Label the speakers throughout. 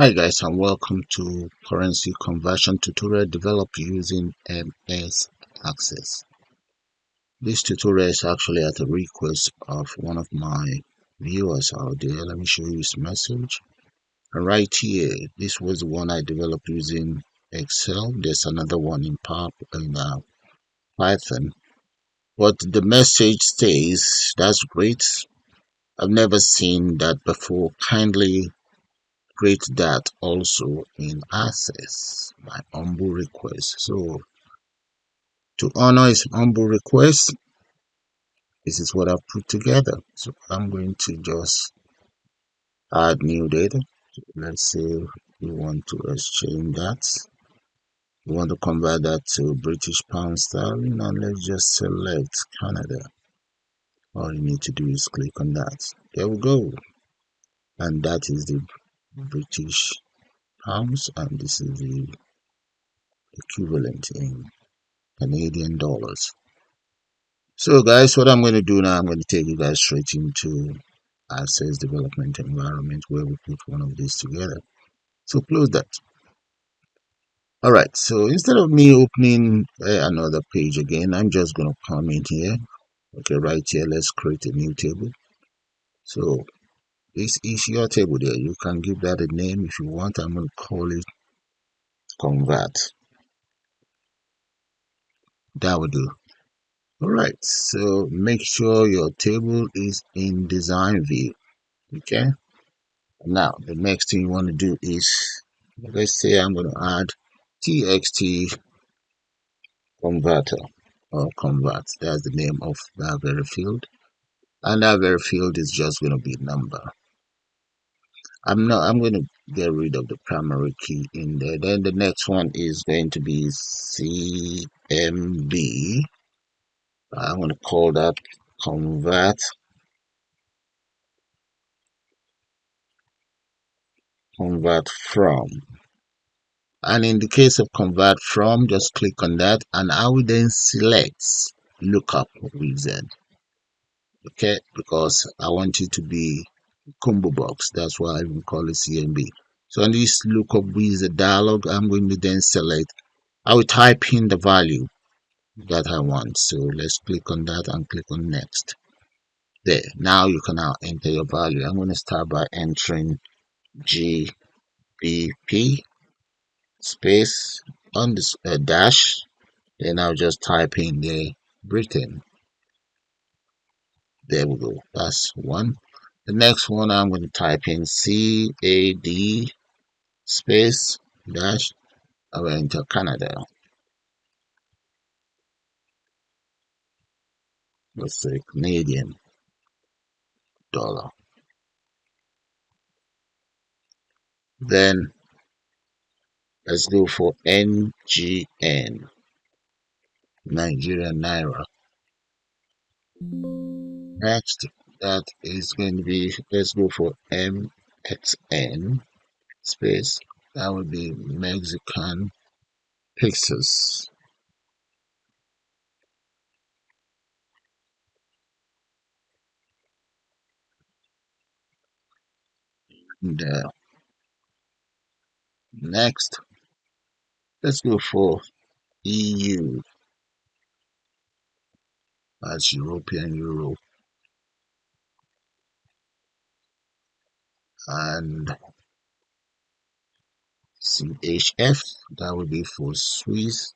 Speaker 1: Hi guys, and welcome to currency conversion tutorial developed using MS Access. This tutorial is actually at the request of one of my viewers out there. Let me show you his message. And right here, this was the one I developed using Excel. There's another one in Python. But the message stays, that's great. I've never seen that before. Kindly create that also in Access, my humble request. So to honor his humble request, this is what I've put together. So I'm going to just add new data. Let's say we want to exchange that. We want to convert that to British pound sterling, and let's just select Canada. All you need to do is click on that. There we go. And that is the British pounds, and this is the equivalent in Canadian dollars. So guys, what I'm going to do now, I'm going to take you guys straight into Access development environment where we put one of these together. So close that. All right, so instead of me opening another page again, I'm just going to come in here. Okay, right here, let's create a new table. So this is your table there. You can give that a name if you want. I'm going to call it convert. That will do. All right, so make sure your table is in design view. Okay. Now, the next thing you want to do is, let's say I'm going to add txt converter or convert. That's the name of that very field. And that very field is just going to be number. I'm going to get rid of the primary key in there. Then the next one is going to be CMB. I'm going to call that convert from. And in the case of convert from, just click on that and I will then select lookup wizard. Okay, because I want it to be combo box. That's why I even call it CMB. So on this lookup wizard dialog, I'm going to then select, I will type in the value that I want. So let's click on that and click on next. There, now you can now enter your value. I'm going to start by entering GBP space on this dash. Then I'll just type in the Britain. There we go. That's one. The next one I'm going to type in CAD space dash. I will enter Canada. Let's say Canadian dollar. Then let's go for NGN, Nigerian Naira. Next, that is going to be, let's go for MXN space. That would be Mexican pesos. And, next, let's go for EU, that's European Euro, and CHF, that would be for Swiss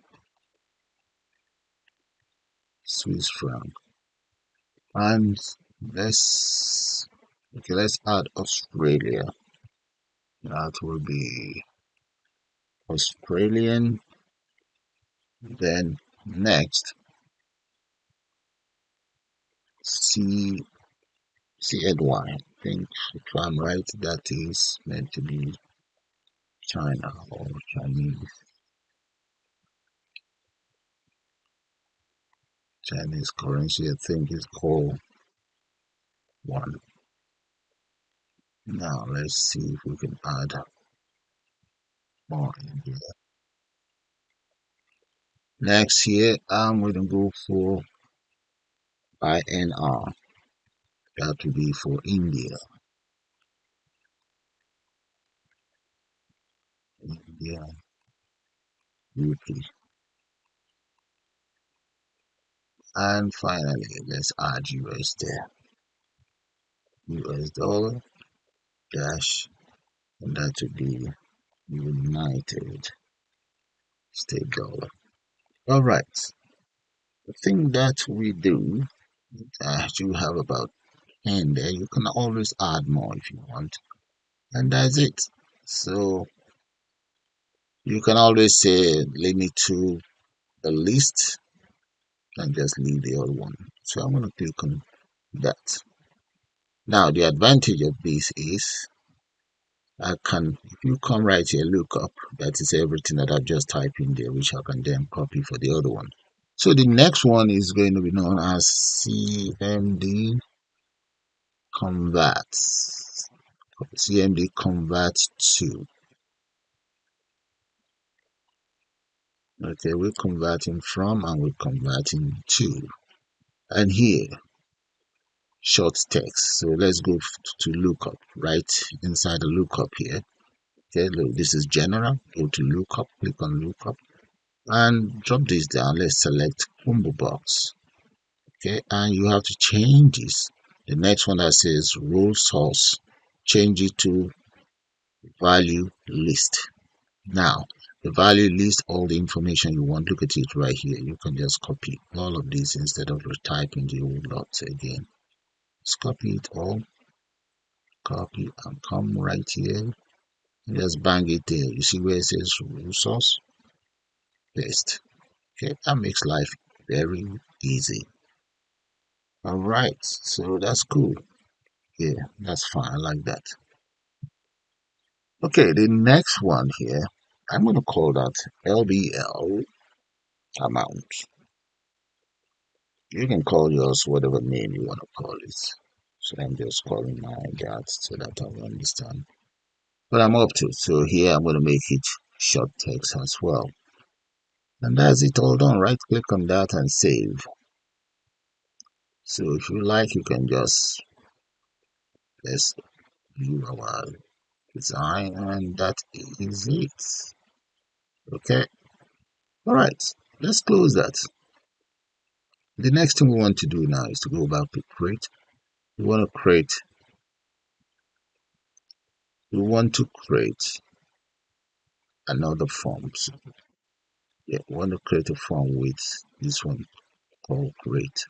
Speaker 1: franc. And let's add Australia. That will be Australian. Then next, C CNY. I think if I'm right, that is meant to be China or Chinese currency. I think is called one. Now let's see if we can add more in here. Next here, I'm going to go for INR. That will be for India. Yeah, UK. And finally, let's add US there. US dollar dash, and that would be United States dollar. All right. The thing that we do, you have about 10 there. You can always add more if you want. And that's it. So you can always say limit to the list and just leave the other one. So I'm going to click on that. Now the advantage of this is I can, if you come right here, look up, that is everything that I've just typed in there, which I can then copy for the other one. So the next one is going to be known as CMD convert. CMD convert to. Okay, we're converting from and we're converting to. And here, short text. So let's go to lookup right inside the lookup here. Okay, look, this is general. Go to lookup, click on lookup, and drop this down. Let's select combo box. Okay, and you have to change this. The next one that says role source, change it to value list. Now, the value list all the information you want. Look at it right here. You can just copy all of these instead of retyping the old lots again. Just copy it all, copy and come right here. And just bang it there. You see where it says resource? Paste. Okay, that makes life very easy. All right, so that's cool. Yeah, that's fine. I like that. Okay, the next one here, I'm going to call that LBL amount. You can call yours whatever name you want to call it. So I'm just calling my that so that I will understand. But I'm up to. So here I'm going to make it short text as well. And that's it all done. Right click on that and save. So if you like, you can just let's view our design, and that is it. Okay. All right. Let's close that. The next thing we want to do now is to go back to create. We want to create. We want to create another form. So, yeah, we want to create a form with this one called create.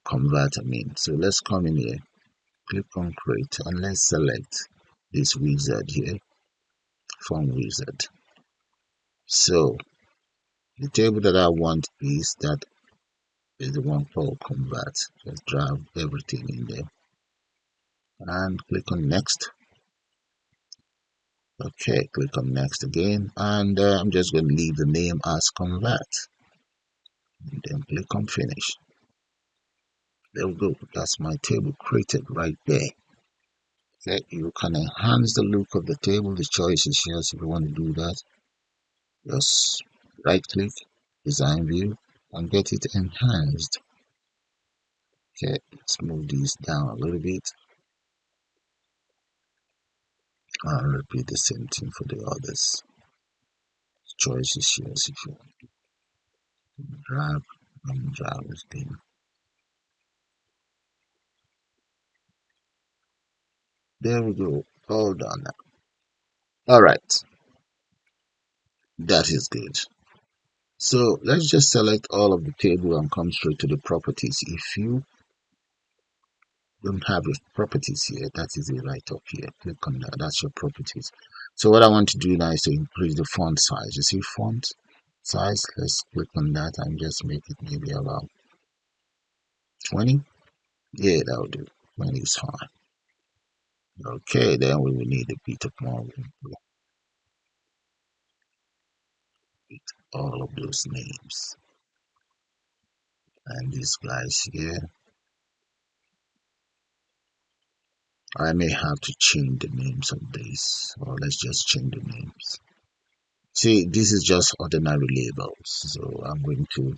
Speaker 1: Convert. I mean. So let's come in here. Click on create and let's select this wizard here. Form wizard. So the table that I want is the one called convert. Just drag everything in there and click on next. Okay, click on next again, and I'm just going to leave the name as convert. And then click on finish. There we go. That's my table created right there. Okay, you can enhance the look of the table. The choice is yours if you want to do that. Just right click, design view, and get it enhanced. Okay, let's move these down a little bit. I'll repeat the same thing for the others. Choice is yours if you want to drag and drag this thing. There we go. All done now. All right, that is good. So let's just select all of the table and come straight to the properties. If you don't have your properties here, that is it right up here. Click on that. That's your properties. So what I want to do now is to increase the font size. You see font size? Let's click on that and just make it maybe about 20. Yeah, that'll do. 20 is fine. Okay, then we will need a bit of more room to fit all of those names. And these guys here, I may have to change the names of these, or let's just change the names. See, this is just ordinary labels, so I'm going to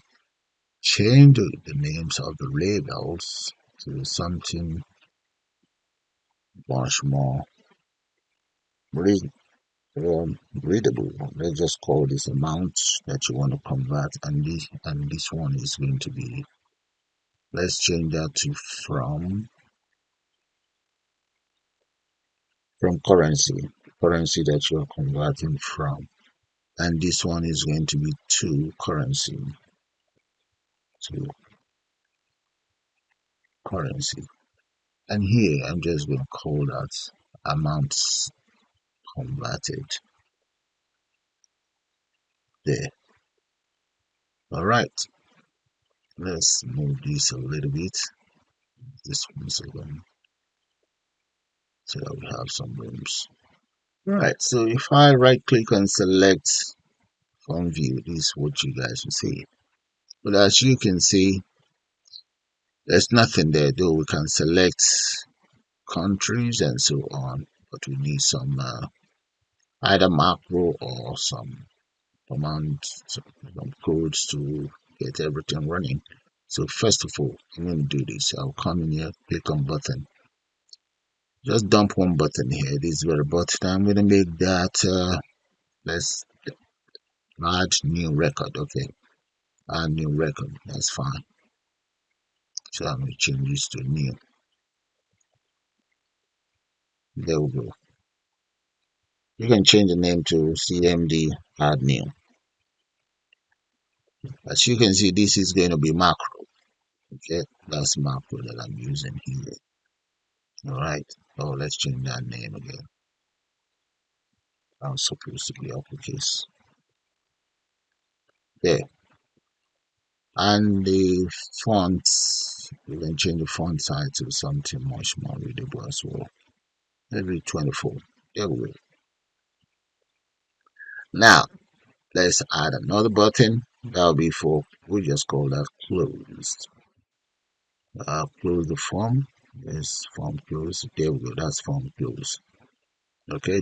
Speaker 1: change the names of the labels to something much more real. readable. Let's just call this amount that you want to convert, and this one is going to be. Let's change that to from currency that you are converting from, and this one is going to be to currency. And here I'm just going to call that amounts converted there. All right, let's move this a little bit. This one second, so that we have some rooms. All right, so if I right click and select from view, this is what you guys will see. But as you can see, there's nothing there, though we can select countries and so on, but we need some either macro or some command, some codes to get everything running. So first of all, I'm going to do this. I'll come in here, click on button, just dump one button here. This is very button. I'm going to make that let's add new record. Okay, add new record, that's fine. So I'm going to change this to new. There we go. You can change the name to CMD add new. As you can see, this is going to be macro. Okay, that's macro that I'm using here. All right. Oh, let's change that name again. I'm supposed to be uppercase. There. And the font, you can change the font size to something much more readable as well. Maybe 24. There we go. Now, let's add another button. That'll be for, we just call that closed. Close the form. Yes, form close. There we go. That's form close. Okay.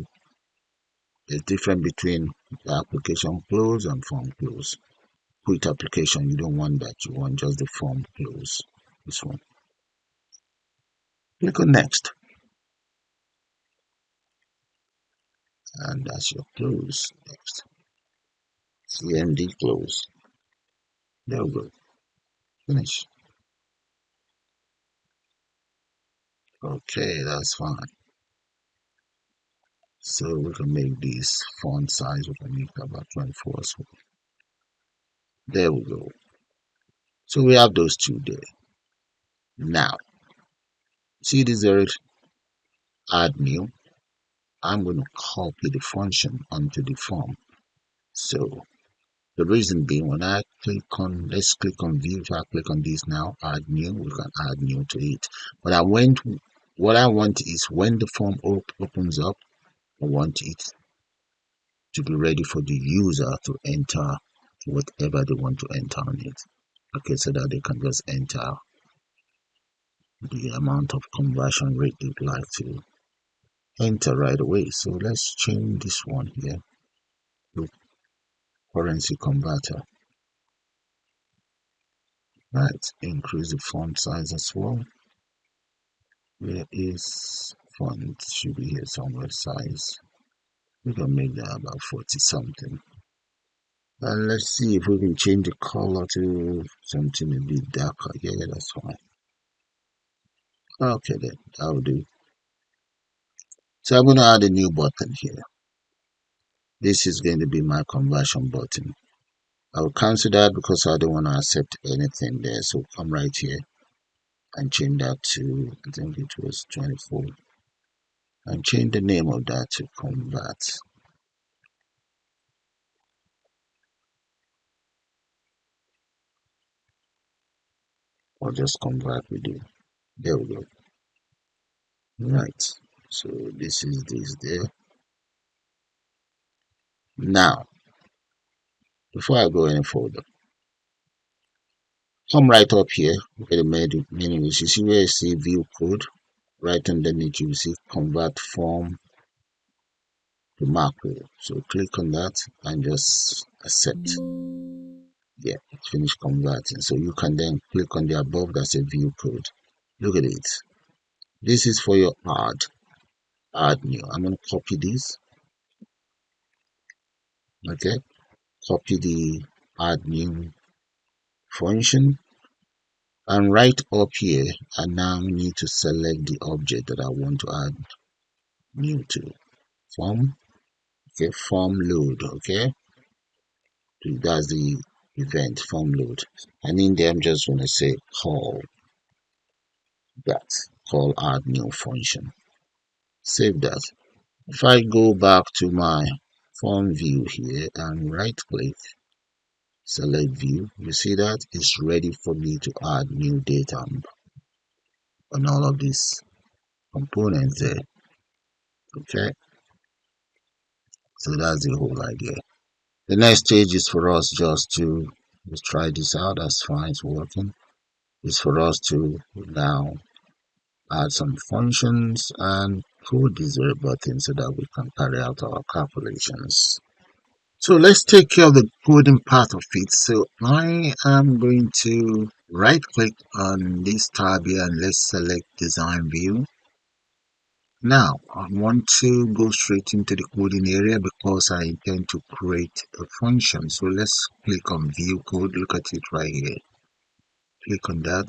Speaker 1: The difference between the application close and form close. Quit application, you don't want that. You want just the form close. This one. Click on next. And that's your close. Next. CMD close. There we go. Finish. Okay, that's fine. So we can make this font size, we can make about 24 as well. There we go. So we have those two there. Now, see this there, add new. I'm going to copy the function onto the form. So the reason being, when I click on, let's click on view, if I click on this now, add new, we can add new to it. But what I want is when the form opens up, I want it to be ready for the user to enter whatever they want to enter on it. Okay, so that they can just enter the amount of conversion rate they'd like to enter right away. So let's change this one here to currency converter. Right, increase the font size as well. Where is font? Should be here somewhere. Size. We can make that about 40 something. And let's see if we can change the color to something a bit darker. Yeah, that's fine. Okay, then that'll do. So I'm going to add a new button here. This is going to be my conversion button. I will cancel that because I don't want to accept anything there. So come right here and change that to, I think it was 24. And change the name of that to convert. Or just convert with you. There we go. Right. So this is this there. Now, before I go any further, come right up here where the menu is. You see where you see view code? Right underneath you see convert form to macro. So click on that and just accept. Yeah, finish converting. So you can then click on the above that's a view code. Look at it. This is for your add new. I'm going to copy this Okay, copy the add new function, and right up here I now need to select the object that I want to add new to. Form. Okay, form load. Okay, that's the event form load, and in there I'm just going to say call that, call add new function. Save that. If I go back to my form view here and right click, select view, you see that it's ready for me to add new data on all of these components there. Okay, so that's the whole idea. The next stage is for us just to let's try this out. That's fine, it's working. It's for us to now add some functions and code these very buttons so that we can carry out our calculations. So let's take care of the coding part of it. So I am going to right click on this tab here and let's select design view. Now I want to go straight into the coding area because I intend to create a function. So let's click on view code. Look at it right here. Click on that.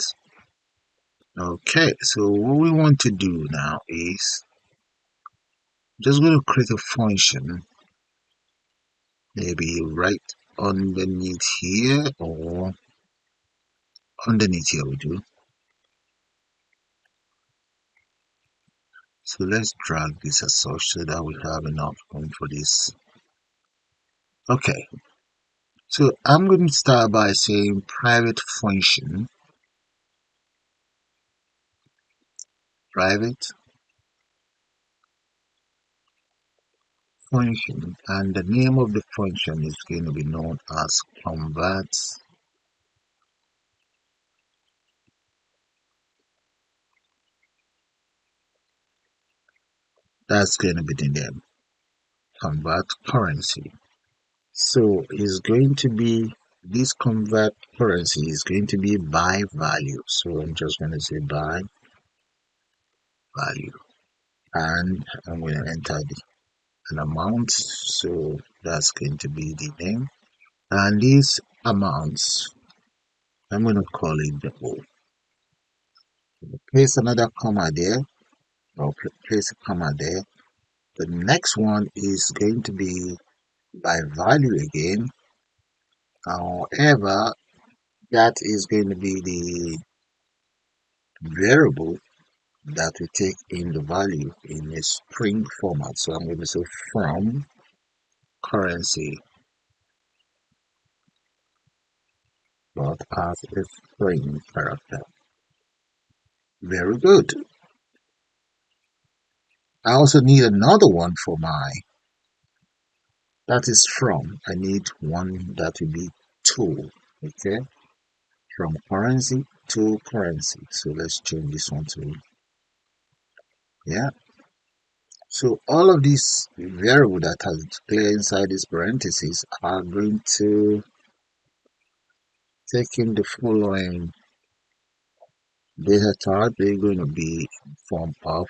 Speaker 1: Okay, so what we want to do now is just going to create a function, maybe right underneath here or underneath here we do. So let's drag this as such so that we have enough room for this. Okay, so I'm going to start by saying private function, private function, and the name of the function is going to be known as convert. That's going to be the name, convert currency. So it's going to be this convert currency is going to be by value. So I'm just going to say by value, and I'm going to enter an amount. So that's going to be the name, and these amounts I'm going to call it the whole. Place another comma there, or place a comma there. The next one is going to be by value again. However, that is going to be the variable that we take in the value in a string format. So I'm going to say from currency but as a string character. Very good. I also need another one for my, that is from. I need one that will be to. Okay, from currency to currency. So let's change this one to, yeah. So all of these variable that has declared inside these parentheses are going to take in the following data type. They're going to be in form of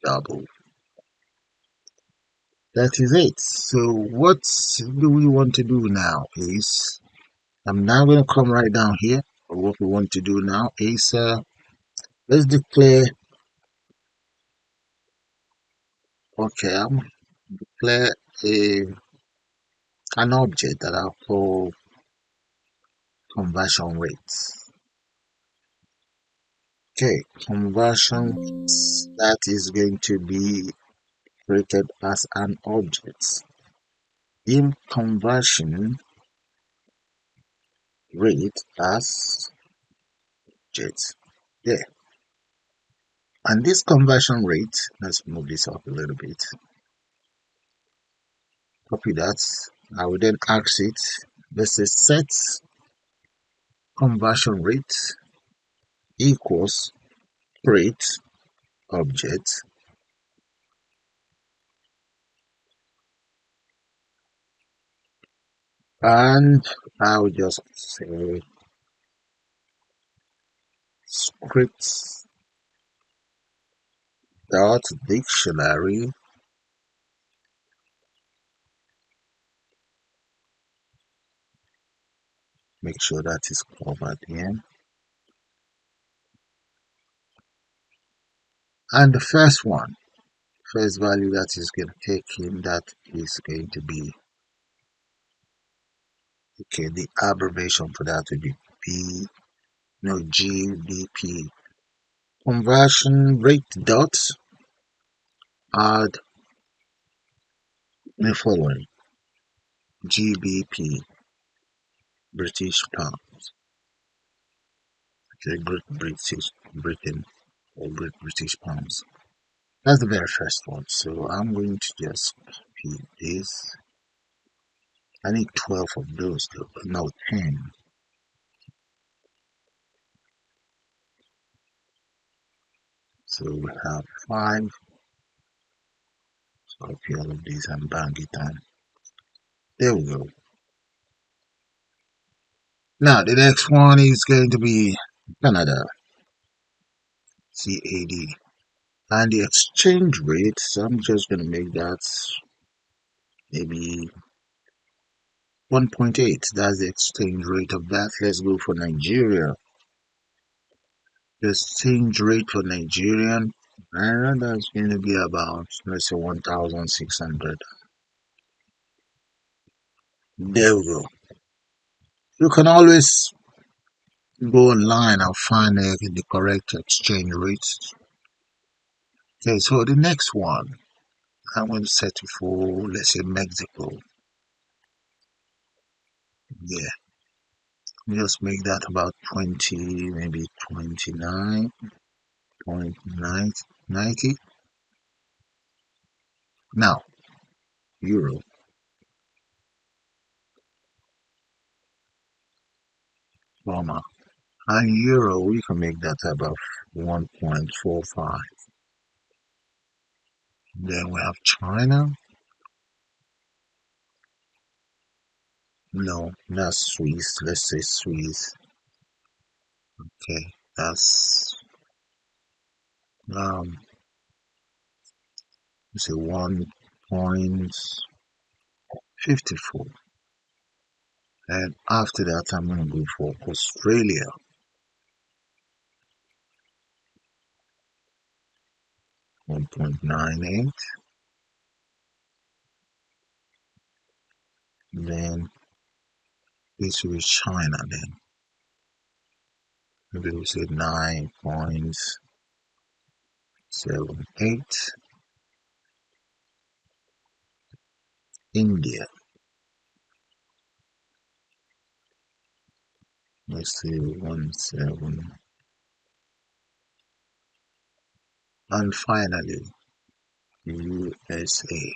Speaker 1: double. That is it. So what do we want to do now is, I'm now going to come right down here. What we want to do now is let's declare, okay, I'm declare a an object that I'll call conversion rates. Okay, conversion rates, that is going to be created as an object. In conversion rate as object. Yeah. And this conversion rate, let's move this up a little bit. Copy that. I will then ask it. Let's say set conversion rate equals create object, and I will just say script dot dictionary Make sure that is covered here. And the first value that is going to take in, that is going to be, okay, the abbreviation for that would be GBP. Conversion rate dot add the following: GBP, British pounds. Okay, Great British Britain, or Great British pounds. That's the very first one. So I'm going to just copy this. I need 12 of those though, but no 10. So we have 5. So copy all of these and bang it on. There we go. Now the next one is going to be Canada, CAD. And the exchange rate, so I'm just going to make that maybe 1.8. That's the exchange rate of that. Let's go for Nigeria. The exchange rate for Nigerian, that's going to be about, let's say, 1,600. There we go. You can always go online and find the correct exchange rate. Okay, so the next one, I'm going to set it for, let's say, Mexico. Yeah, just make that about 20, maybe 29.90. Now, euro, comma, and euro, we can make that about 1.45. Then we have China. No, that's Swiss. Let's say Swiss. Okay, that's let's say 1.54. And after that, I'm gonna go for Australia. 1.98. Then this will be China. Then maybe we say 9.78. India. Let's say 1.7. And finally, USA.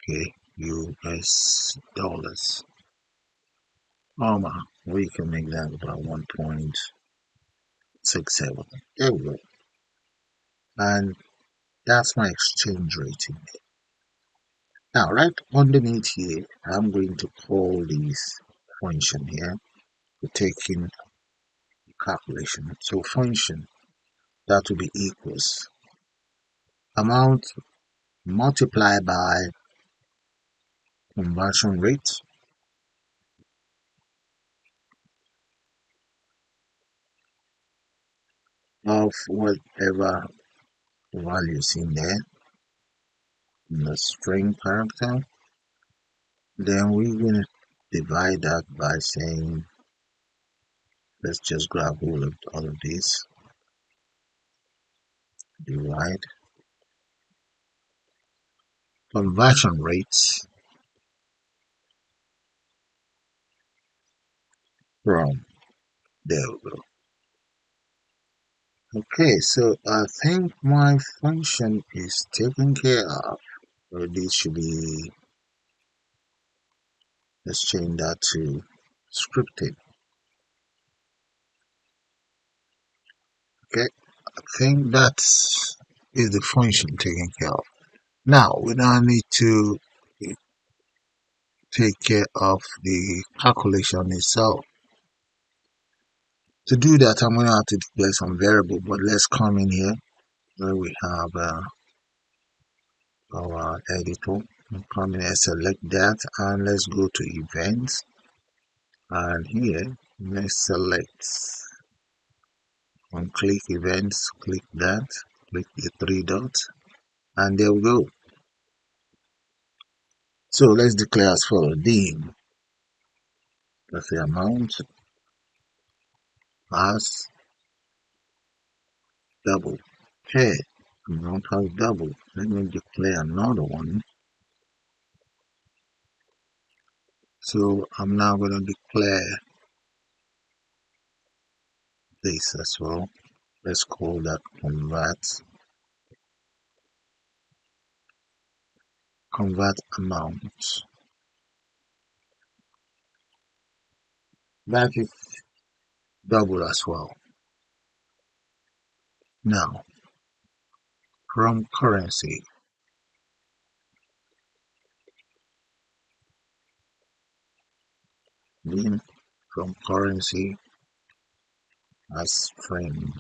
Speaker 1: Okay, US dollars. We can make that about 1.67. There we go. And that's my exchange rating. Now, right underneath here, I'm going to call this function here to take in calculation. So function, that will be equals amount multiplied by conversion rate of whatever values in there in the string character. Then we're going to divide that by saying, let's just grab all of these, divide conversion rates from, there we go. Okay, so I think my function is taken care of. So this should be, let's change that to scripted. Okay, I think that is the function taken care of. Now we now need to take care of the calculation itself. To do that, I'm going to have to declare some variable, but let's come in here where we have our editor. Come in and select that, and let's go to events. And here, let's select on click events, click that, click the three dots, and there we go. So let's declare as follows: dim, that's the amount, as double. Okay, amount has double. Let me declare another one. So I'm now going to declare this as well. Let's call that convert amount. That is double as well. Now, from currency, then from currency as string,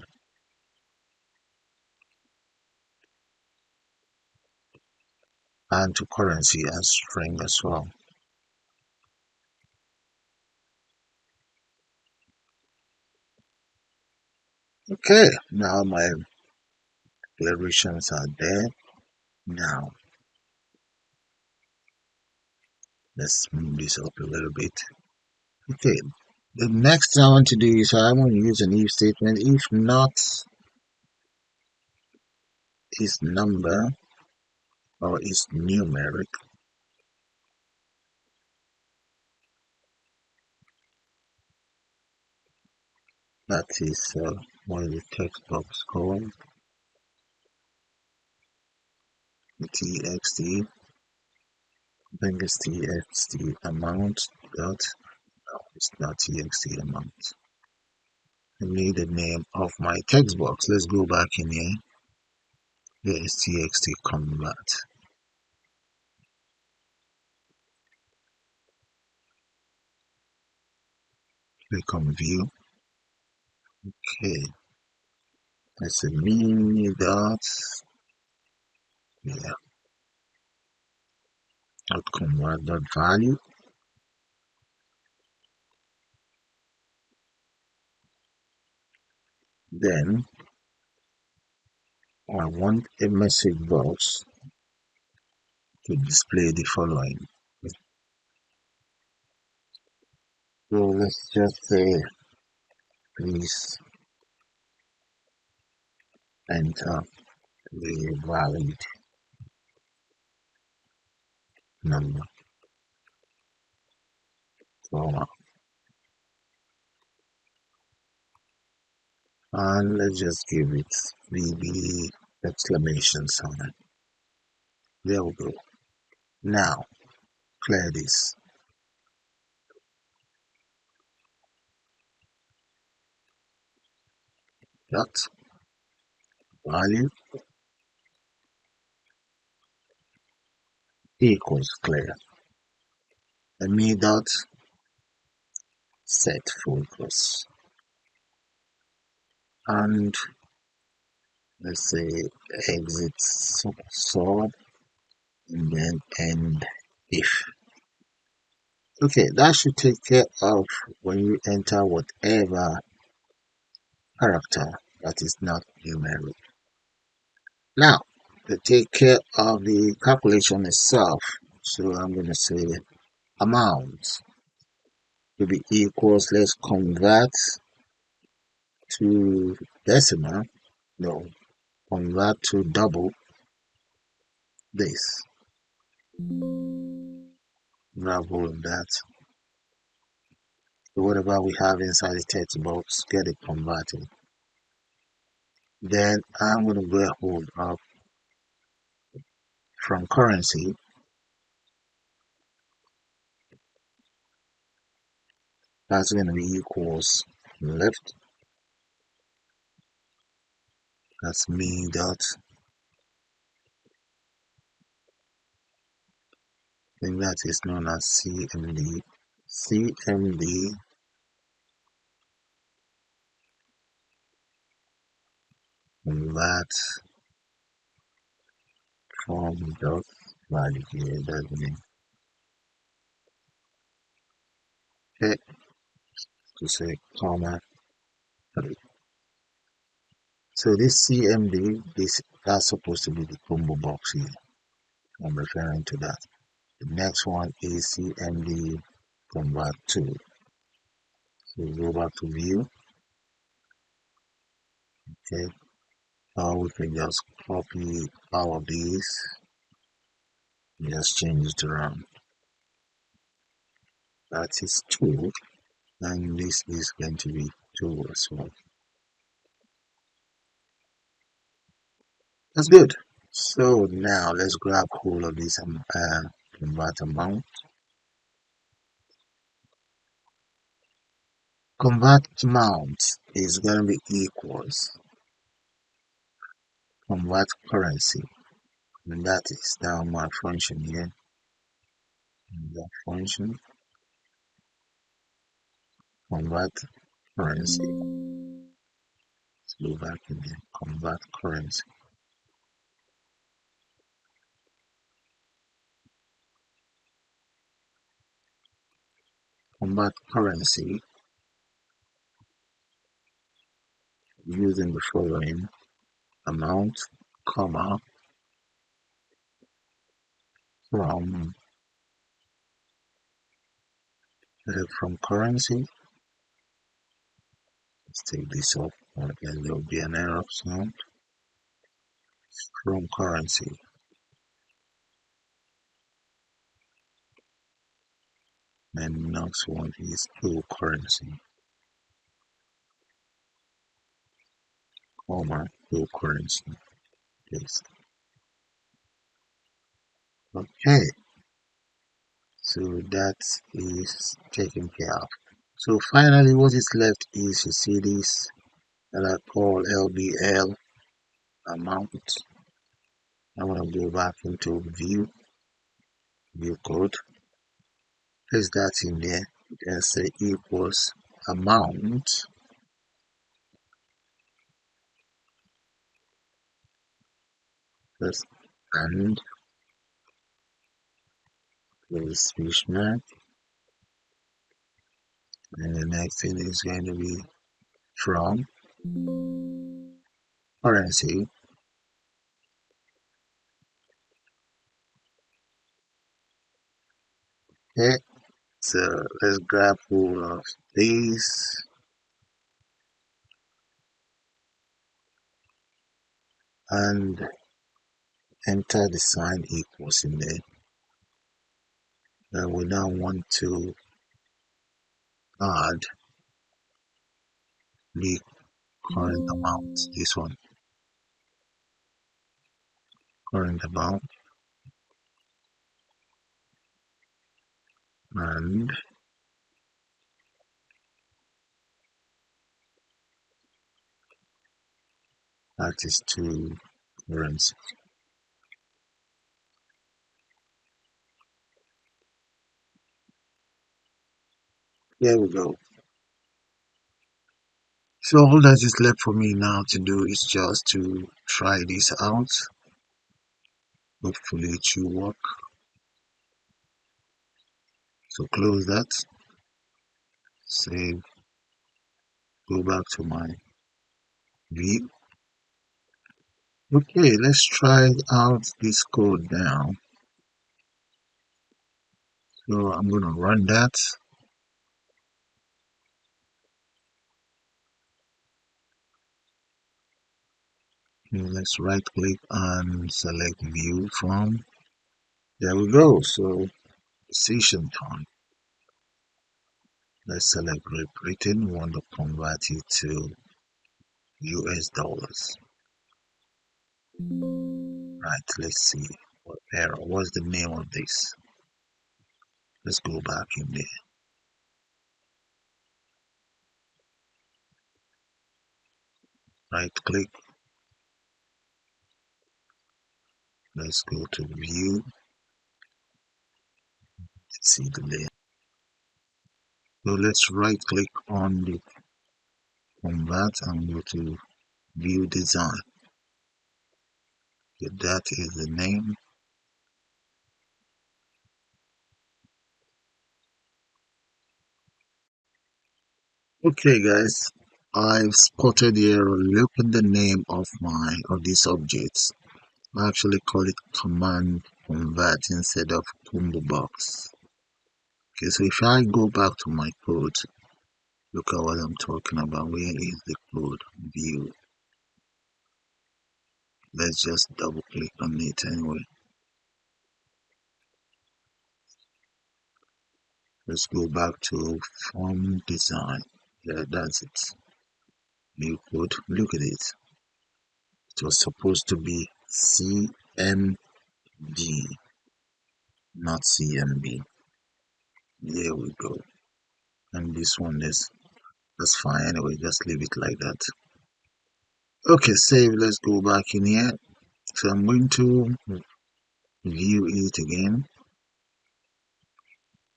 Speaker 1: and to currency as string as well. Okay, now my declarations are there. Now, let's move this up a little bit. Okay, the next thing I want to do is I want to use an if statement. If not is number or is numeric, that is what the text box called txt. Then it's txt amount dot. No, it's not txt amount. I need the name of my text box. Let's go back in here. Here is txt convert. Click on view. Okay, that's a mini dot. Yeah, dot convert dot value. Then I want a message box to display the following. So let's just say, please enter the valid number. So, and let's just give it the exclamation sign. There we go. Now, clear this. Dot value equals clear. And me dot set focus. And let's say exit sort and then end if. Okay, that should take care of when you enter whatever character that is not numeric. Now, to take care of the calculation itself, so I'm going to say amount to be equals, let's convert to decimal, no, convert to double this. Double that. So whatever we have inside the text box, get it converted. Then I'm going to go and hold up from currency. That's going to be equals left. That's me dot. I think that is known as CMD. CMD convert from dot value here. That's me. Okay. to say comma 3. So this CMD, that's supposed to be the combo box here. I'm referring to that. The next one is CMD convert to. So go back to view. Okay. Now we can just copy all of these. Just change it around. That is 2. And this is going to be 2 as well. That's good. So now let's grab hold of this convert amount. Convert amount is going to be equals convert currency, and that is now my function here. The function convert currency. Let's go back in there. Convert currency. Convert currency using the following amount, comma, from from currency. Let's take this off, or then there'll be an error sound. From currency. And next one is to currency, comma, to currency. Paste. Okay, so that is taken care of. So finally, what is left is you see this that I call LBL amount. I want to go back into view code, paste that in there, and say equals amount plus and close speech mark, and the next thing is going to be from currency. Okay, so let's grab hold of these and enter the sign equals in there. And we now want to add the current amount. This one, current amount, and that is to currency. There we go. So all that is left for me now to do is just to try this out. Hopefully it should work. So close that, save, go back to my view. Okay, let's try out this code now. So I'm going to run that. Okay, let's right click and select view from. There we go. So session time. Let's select Great Britain. We want to convert it to US dollars. Right, let's see what error. What's the name of this? Let's go back in there. Right click. Let's go to view. Let's see the layer. So let's right click on the convert and go to view design. Okay, that is the name. Okay, guys, I've spotted here. Look at the name of these objects. I actually call it command convert instead of combo box. Okay, so if I go back to my code, look at what I'm talking about. Where is the code view? Let's just double click on it anyway. Let's go back to form design. Yeah, that's it. New code. Look at it. It was supposed to be CMG, not CMB. There we go. And this one is that's fine anyway. Just leave it like that. Okay, save. Let's go back in here. So I'm going to view it again.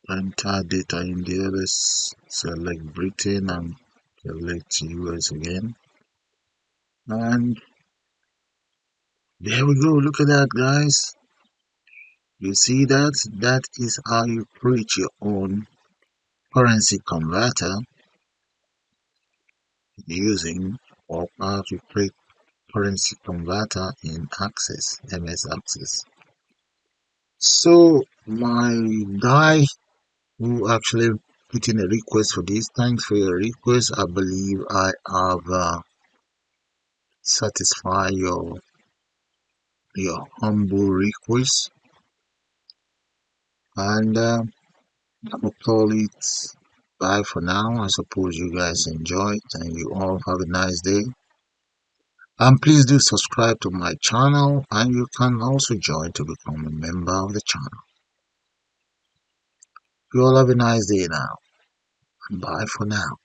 Speaker 1: Enter data in there. Let's select Britain and select US again. And there we go. Look at that, guys. You see that? That is how you create your own currency converter using or how to create currency converter in Access, MS Access. So my guy who actually put in a request for this, thanks for your request. I believe I have satisfied your humble request, and I'll call it bye for now. I suppose you guys enjoyed and you all have a nice day. And please do subscribe to my channel, and you can also join to become a member of the channel. You all have a nice day now. Bye for now.